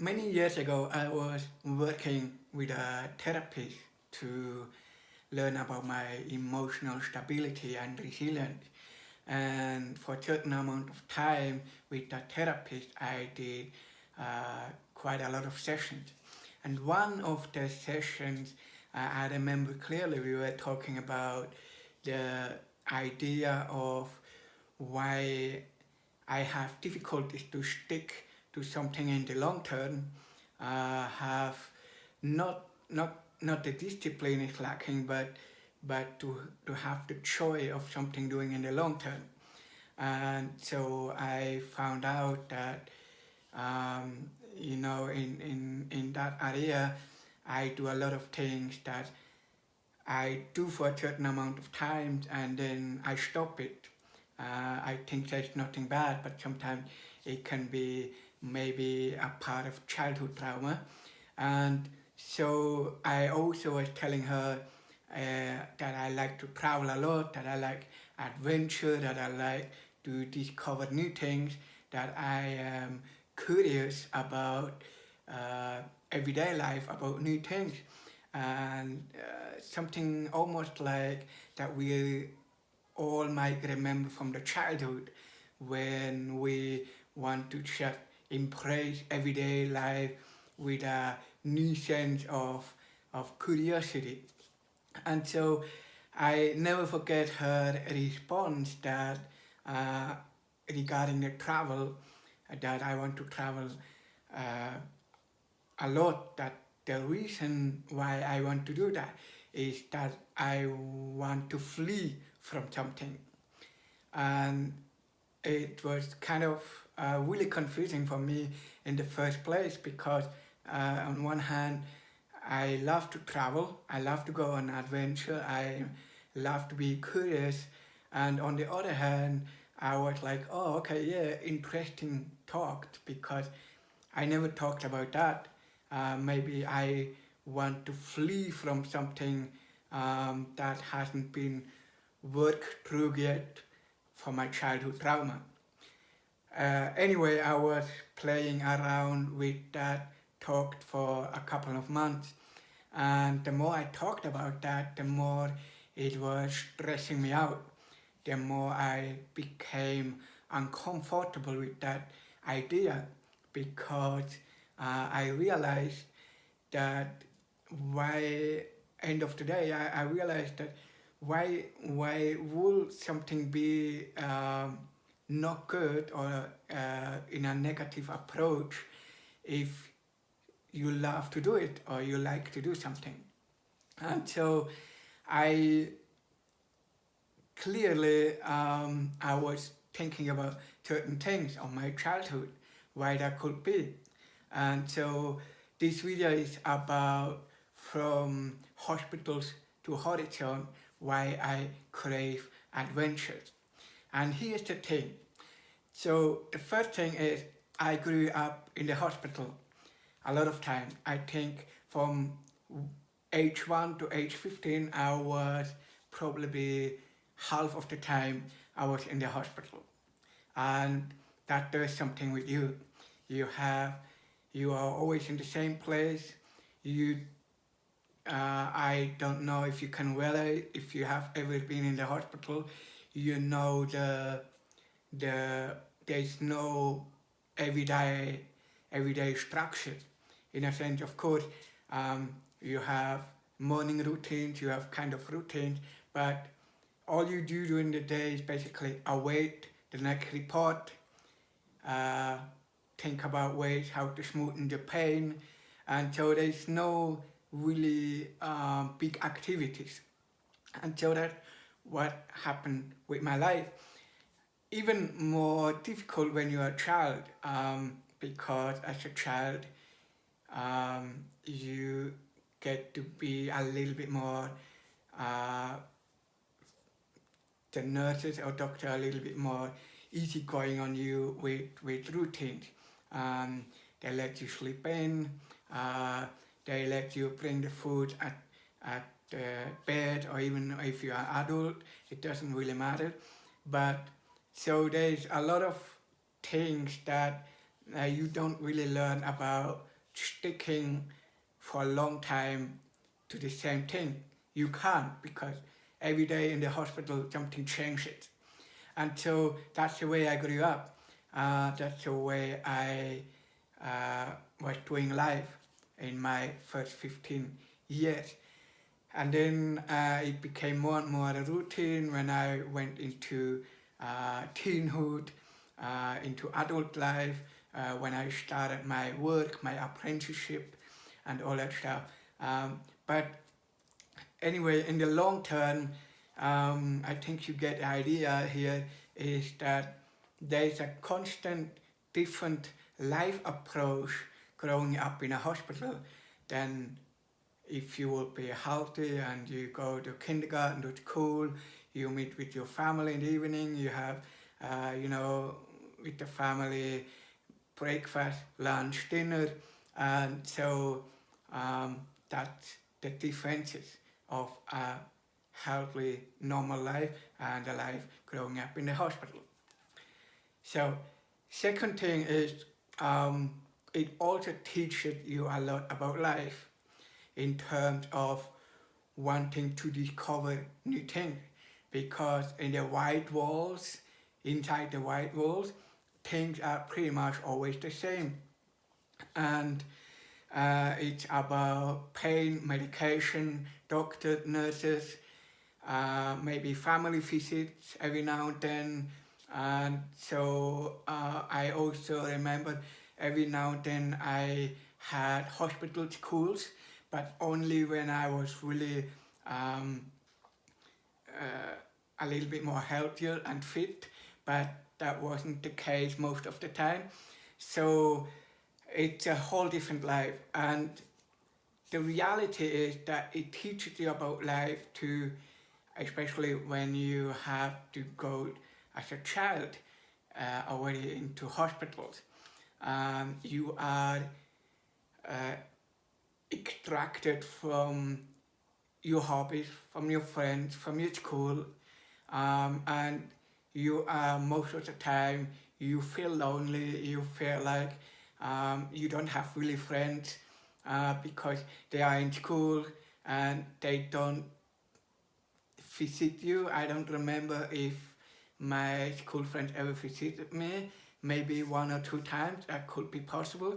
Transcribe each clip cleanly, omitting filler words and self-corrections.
Many years ago, I was working with a therapist to learn about my emotional stability and resilience. And for a certain amount of time with the therapist, I did quite a lot of sessions. And one of the sessions I remember clearly, we were talking about the idea of why I have difficulties to stick to something in the long term, have not the discipline is lacking, but to have the joy of something doing in the long term. And so I found out that in that area, I do a lot of things that I do for a certain amount of time and then I stop it. I think there's nothing bad, but sometimes it can be maybe a part of childhood trauma. And so I also was telling her that I like to travel a lot, that I like adventure, that I like to discover new things, that I am curious about everyday life, about new things. And something almost like that we all might remember from the childhood when we want to just embrace everyday life with a new sense of curiosity. And so I never forget her response that uh, regarding the travel, that I want to travel uh, a lot, that the reason why I want to do that is that I want to flee from something. And it was kind of really confusing for me in the first place because on one hand I love to travel, I love to go on adventure, I love to be curious, and on the other hand I was like, oh okay, yeah, interesting talk, because I never talked about that. Maybe I want to flee from something that hasn't been worked through yet for my childhood trauma. Anyway, I was playing around with that, talked for a couple of months, and the more I talked about that, the more it was stressing me out. The more I became uncomfortable with that idea because I realized that why end of the day I realized that why would something be not good or in a negative approach if you love to do it or you like to do something. And so I clearly I was thinking about certain things on my childhood, why that could be. And so this video is about from hospitals to horizon, why I crave adventure. And here's the thing. So the first thing is I grew up in the hospital a lot of time. I think from age 1 to age 15 I was probably half of the time I was in the hospital. And that does something with you. You are always in the same place. I don't know if you can relate, if you have ever been in the hospital, you know there's no everyday structure. In a sense, of course, you have morning routines, you have kind of routines, but all you do during the day is basically await the next report, uh, think about ways how to smoothen the pain, and so there's no really big activities. And so that's what happened with my life. Even more difficult when you're a child, because as a child you get to be a little bit more uh, the nurses or doctor a little bit more easygoing on you with routines. They let you sleep in, they let you bring the food at the bed, or even if you are adult, it doesn't really matter. But so there's a lot of things that you don't really learn about sticking for a long time to the same thing. You can't, because every day in the hospital something changes. And so that's the way I grew up. That's the way I was doing life in my first 15 years. And then it became more and more a routine when I went into teenhood, into adult life, when I started my work, my apprenticeship, and all that stuff. But anyway, in the long term, I think you get the idea here is that there's a constant different life approach growing up in a hospital than if you will be healthy and you go to kindergarten, to school, you meet with your family in the evening, you have, with the family, breakfast, lunch, dinner, and so that's the differences of a healthy, normal life and a life growing up in the hospital. So, second thing is it also teaches you a lot about life in terms of wanting to discover new things, because in the white walls, inside the white walls, things are pretty much always the same. And it's about pain, medication, doctor, nurses, maybe family visits every now and then. And so I also remember every now and then I had hospital schools, but only when I was really a little bit more healthier and fit, but that wasn't the case most of the time. So it's a whole different life, and the reality is that it teaches you about life too, especially when you have to go as a child already into hospitals. You are extracted from your hobbies, from your friends, from your school, and you are most of the time you feel lonely, you feel like you don't have really friends because they are in school and they don't visit you. I don't remember if my school friends ever visited me. Maybe 1 or 2 times that could be possible,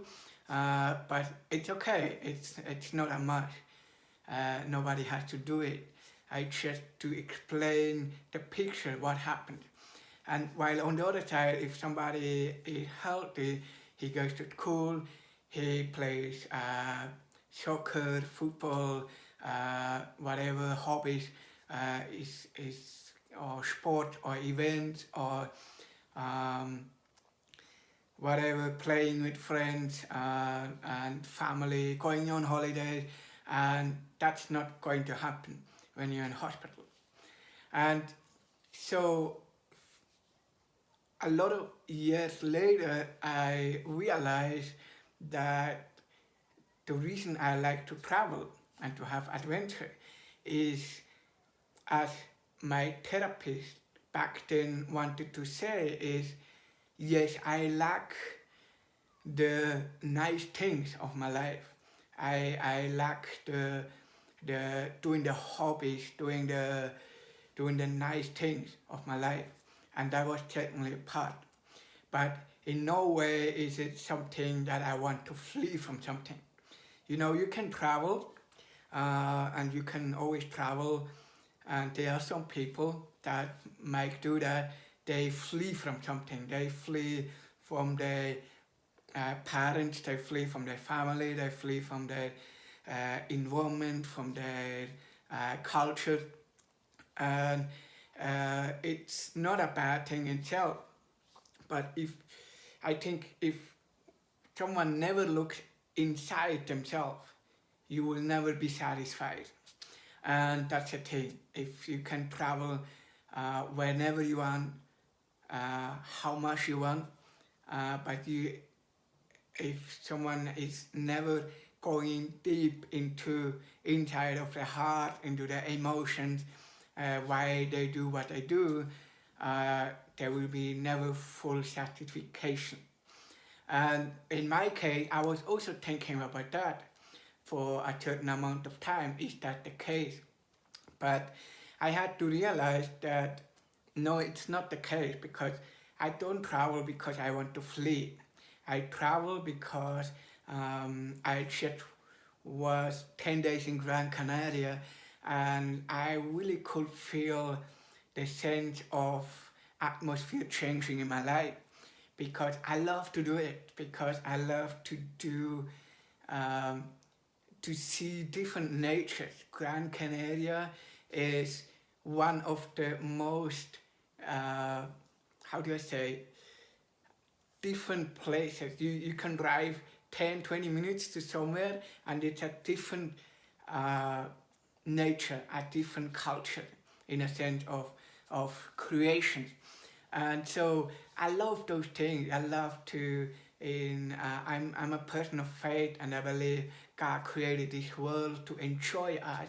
but it's okay. It's not a must. Nobody has to do it. I just to explain the picture what happened. And while on the other side, if somebody is healthy, he goes to school, he plays soccer, football, whatever hobbies is or sport or events or whatever, playing with friends and family, going on holidays, and that's not going to happen when you're in hospital. And so a lot of years later, I realized that the reason I like to travel and to have adventure is, as my therapist back then wanted to say, is yes, I lack the nice things of my life. I lack the doing the hobbies, doing the nice things of my life, and that was certainly a part. But in no way is it something that I want to flee from something. You can travel, and you can always travel, and there are some people that might do that. They flee from something. They flee from their parents, they flee from their family, they flee from their environment, from their culture. And it's not a bad thing in itself. But I think if someone never looks inside themselves, you will never be satisfied. And that's the thing. If you can travel whenever you want, how much you want, but if someone is never going deep into inside of their heart, into their emotions, why they do what they do, there will be never full satisfaction. And in my case, I was also thinking about that for a certain amount of time. Is that the case? But I had to realize that no, it's not the case, because I don't travel because I want to flee. I travel because I just was 10 days in Gran Canaria, and I really could feel the sense of atmosphere changing in my life, because I love to do it, because I love to do um, to see different natures. Gran Canaria is one of the most, how do I say, different places. You can drive 10, 20 minutes to somewhere, and it's a different uh, nature, a different culture, in a sense of creation. And so I love those things. I love to, I'm a person of faith, and I believe God created this world to enjoy us.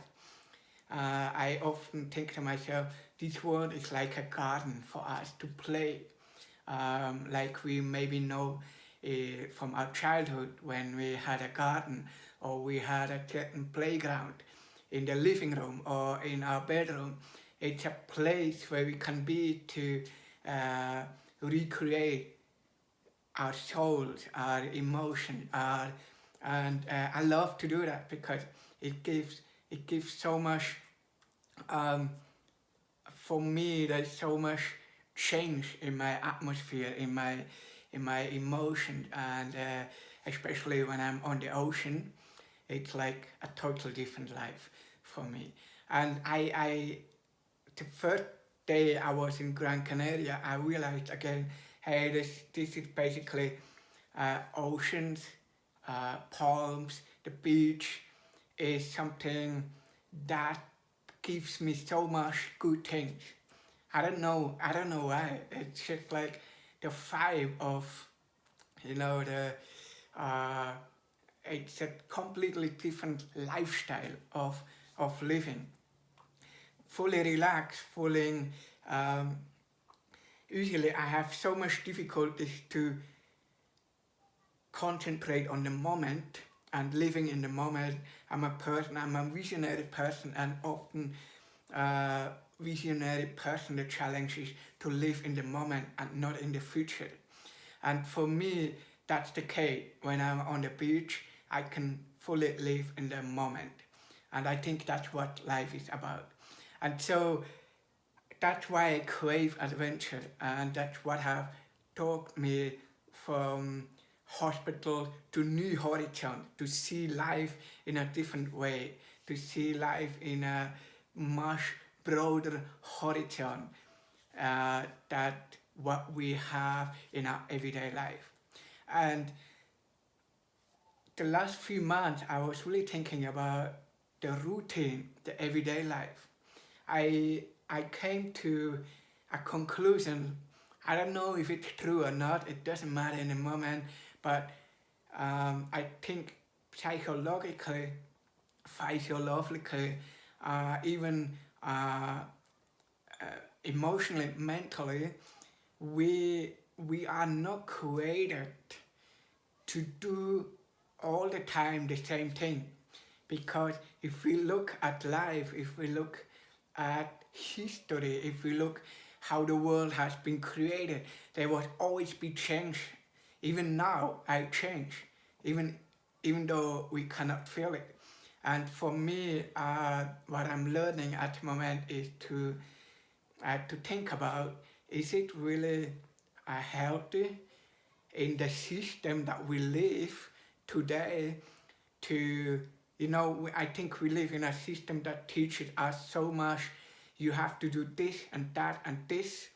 I often think to myself, this world is like a garden for us to play. Like we maybe know from our childhood, when we had a garden, or we had a certain playground in the living room or in our bedroom. It's a place where we can be to recreate our souls, our emotion, and I love to do that, because it gives so much. Um, for me, there's so much change in my atmosphere, in my emotion, and especially when I'm on the ocean, it's like a total different life for me. And the first day I was in Gran Canaria, I realized again, hey, this is basically oceans, palms, the beach is something that gives me so much good things. I don't know why. It's just like the vibe of, the uh, it's a completely different lifestyle of living. Fully relaxed, fully. Um, Usually, I have so much difficulties to concentrate on the moment and living in the moment. I'm a visionary person, and often uh, visionary person, the challenge is to live in the moment and not in the future. And for me, that's the case. When I'm on the beach, I can fully live in the moment. And I think that's what life is about. And so that's why I crave adventure, and that's what have taught me from hospital to new horizon, to see life in a different way, to see life in a much broader horizon that what we have in our everyday life. And the last few months, I was really thinking about the routine, the everyday life. I came to a conclusion. I don't know if it's true or not. It doesn't matter in the moment, but I think psychologically, physiologically, even uh, emotionally, mentally, we are not created to do all the time the same thing. Because if we look at life, if we look at history, if we look how the world has been created, there will always be change. Even now, I change, even though we cannot feel it. And for me, what I'm learning at the moment is to think about, is it really healthy in the system that we live today to, I think we live in a system that teaches us so much. You have to do this and that and this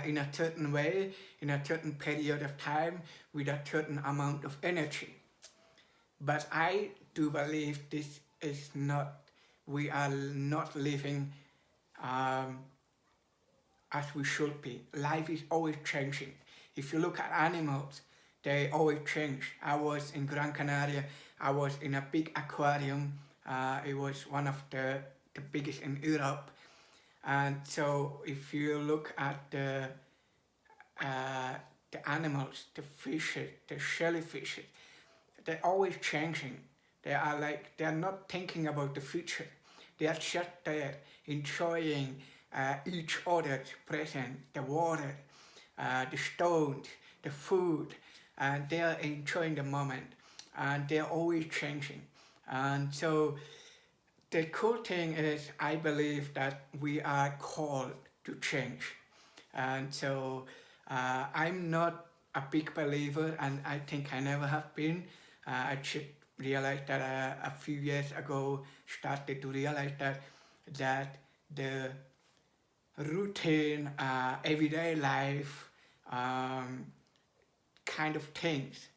in a certain way, in a certain period of time, with a certain amount of energy. But I do believe this is not, we are not living um, as we should be. Life is always changing. If you look at animals, they always change. I was in Gran Canaria, I was in a big aquarium. It was one of the biggest in Europe. And so if you look at the the animals, the fishes, the jellyfishes, they're always changing. They're not thinking about the future. They are just there enjoying each other's presence, the water, the stones, the food, and they are enjoying the moment, and they're always changing. And so the cool thing is, I believe that we are called to change. And so I'm not a big believer, and I think I never have been. I should realize that a few years ago, started to realize that the routine, everyday life kind of things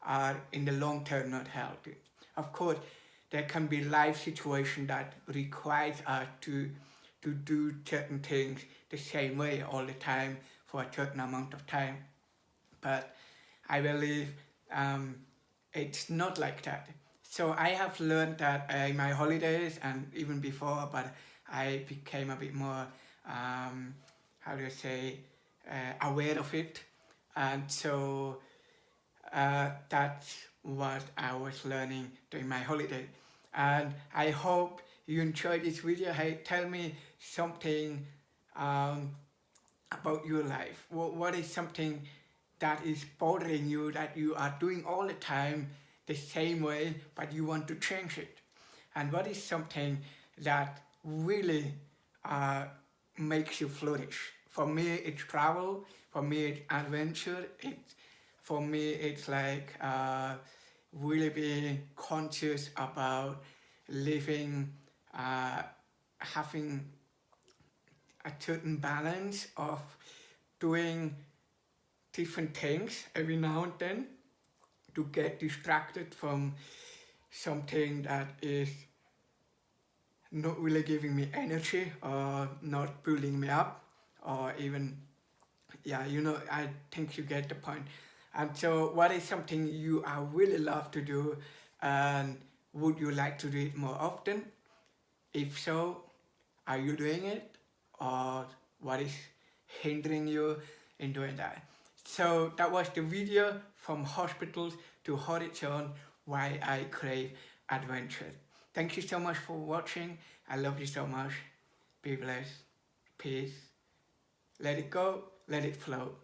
are in the long term not healthy. Of course, there can be life situations that requires us to do certain things the same way all the time for a certain amount of time. But I believe it's not like that. So I have learned that in my holidays and even before, but I became a bit more, how do you say, aware of it. And so that's what I was learning during my holiday. And I hope you enjoyed this video. Hey, tell me something about your life. What is something that is bothering you, that you are doing all the time the same way, but you want to change it? And what is something that really makes you flourish? For me, it's travel. For me, it's adventure. For me, it's like really being conscious about living, having a certain balance of doing different things every now and then to get distracted from something that is not really giving me energy or not building me up, or even, yeah, I think you get the point. And so what is something you are really love to do, and would you like to do it more often? If so, are you doing it, or what is hindering you in doing that? So that was the video from hospitals to horizon, why I crave adventure. Thank you so much for watching. I love you so much. Be blessed. Peace. Let it go. Let it flow.